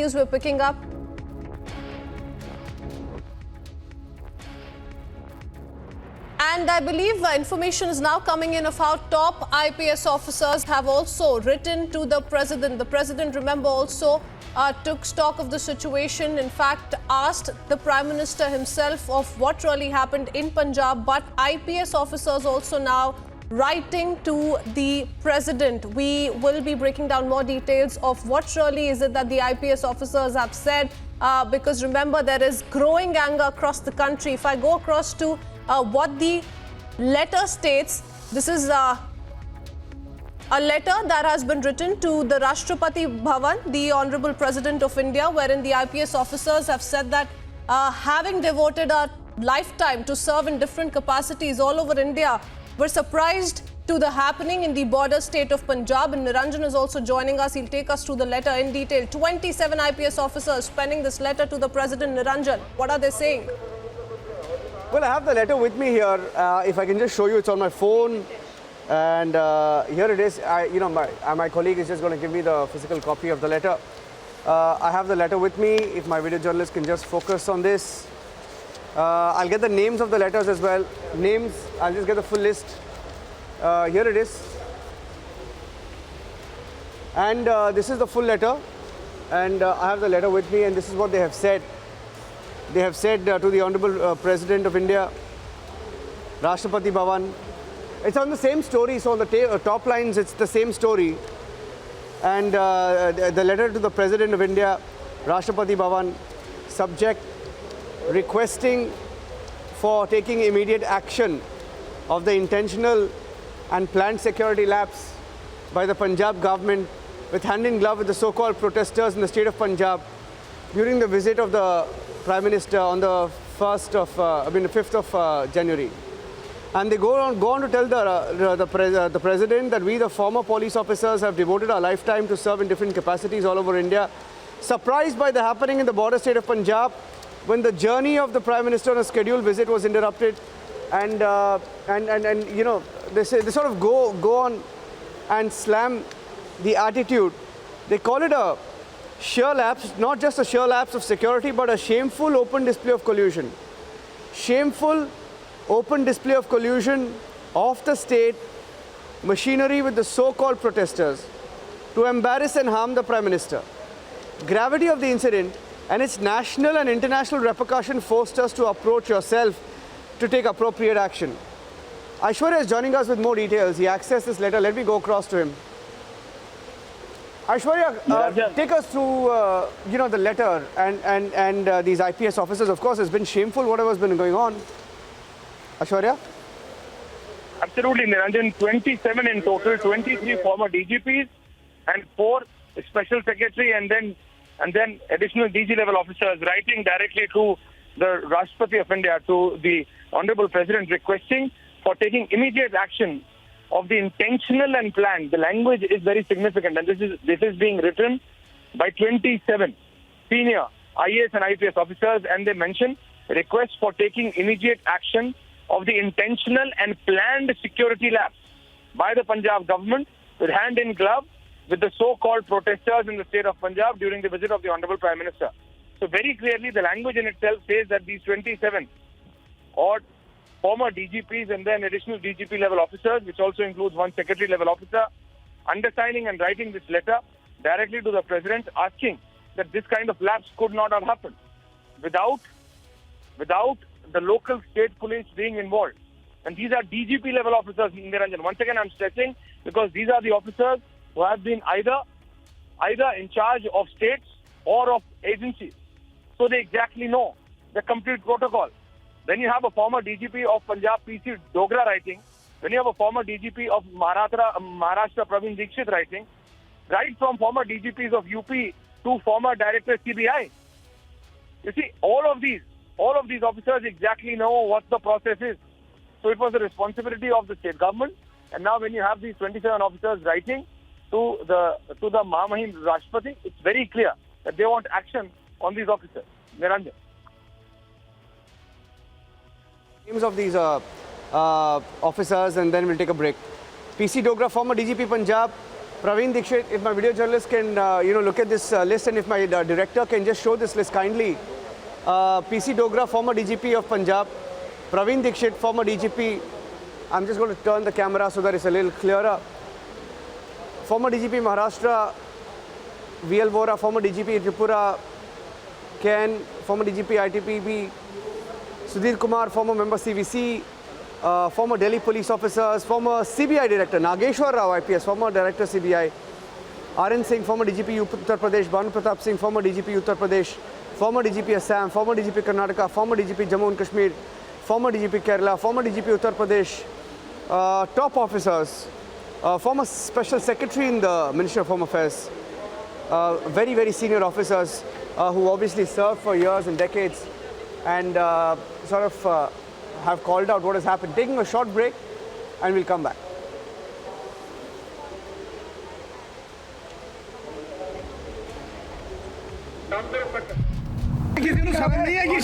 news we're picking up. And I believe information is now coming in of how top IPS officers have also written to the president. The president, remember, also took stock of the situation. In fact, asked the Prime Minister himself of what really happened in Punjab. But IPS officers also now writing to the president. We will be breaking down more details of what really is it that the IPS officers have said. Because remember, there is growing anger across the country. If I go across to what the letter states, this is a letter that has been written to the Rashtrapati Bhavan, the Honorable President of India, wherein the IPS officers have said that having devoted a lifetime to serve in different capacities all over India, we're surprised to the happening in the border state of Punjab. And Niranjan is also joining us. He'll take us through the letter in detail. 27 IPS officers penning this letter to the President. Niranjan, what are they saying? Well, I have the letter with me here. If I can just show you, it's on my phone. And here it is. My colleague is just going to give me the physical copy of the letter. I have the letter with me. If my video journalist can just focus on this. I'll get the names of the letters as well. Names, I'll just get the full list. Here it is. And this is the full letter. And I have the letter with me, and this is what they have said. They have said to the Honorable President of India, Rashtrapati Bhavan. It's on the same story, so on the top lines, it's the same story. And the letter to the President of India, Rashtrapati Bhavan, subject requesting for taking immediate action of the intentional and planned security lapse by the Punjab government with hand in glove with the so-called protesters in the state of Punjab during the visit of the Prime Minister on the 5th of January. And they go on to tell the President that we, the former police officers, have devoted our lifetime to serve in different capacities all over India. Surprised by the happening in the border state of Punjab, when the journey of the Prime Minister on a scheduled visit was interrupted, and you know, they sort of go on and slam the attitude. They call it a sheer lapse, not just a sheer lapse of security, but a shameful open display of collusion. Shameful open display of collusion of the state machinery with the so-called protesters to embarrass and harm the Prime Minister. Gravity of the incident and its national and international repercussion forced us to approach yourself to take appropriate action. Aishwarya is joining us with more details. He accessed this letter. Let me go across to him. Aishwarya, take us through, the letter and these IPS officers. Of course, it's been shameful, whatever's been going on. Aishwarya? Absolutely, Niranjan. 27 in total, 23 former DGPs and 4 special secretary and then additional DG level officers writing directly to the Rashtrapati of India, to the Honorable President, requesting for taking immediate action of the intentional and planned. The language is very significant, and this is being written by 27 senior IAS and IPS officers, and they mention request for taking immediate action of the intentional and planned security lapse by the Punjab government with hand in glove with the so-called protesters in the state of Punjab during the visit of the Honorable Prime Minister. So very clearly, the language in itself says that these 27 odd former DGPs and then additional DGP level officers, which also includes one secretary level officer, undersigning and writing this letter directly to the President, asking that this kind of lapse could not have happened without the local state police being involved. And these are DGP level officers, Niranjan. Once again, I'm stressing, because these are the officers who have been either in charge of states or of agencies. So they exactly know the complete protocol. Then you have a former DGP of Punjab, PC Dogra, writing. Then you have a former DGP of Maharashtra, Praveen Dikshit, writing. Right from former DGPs of UP to former director CBI. You see, all of these officers exactly know what the process is. So it was the responsibility of the state government. And now when you have these 27 officers writing to the Mahamahim Rashtrapati, it's very clear that they want action on these officers. Niranjan. Names of these officers, and then we'll take a break. PC Dogra, former DGP Punjab, Praveen Dikshit, if my video journalist can, look at this list, and if my director can just show this list kindly. PC Dogra, former DGP of Punjab. Praveen Dikshit, former DGP. I'm just going to turn the camera so that it's a little clearer. Former DGP Maharashtra, VL Vora, former DGP Tripura, Ken, former DGP ITPB, Sudhir Kumar, former member CVC, former Delhi police officers, former CBI director, Nageshwar Rao IPS, former director CBI, RN Singh, former DGP Uttar Pradesh, Bhanu Pratap Singh, former DGP Uttar Pradesh, former DGP Assam, former DGP Karnataka, former DGP Jammu and Kashmir, former DGP Kerala, former DGP Uttar Pradesh, top officers, former special secretary in the Ministry of Home Affairs, very, very senior officers who obviously served for years and decades and have called out what has happened. Taking a short break and we'll come back. किसी को समझ नहीं है कि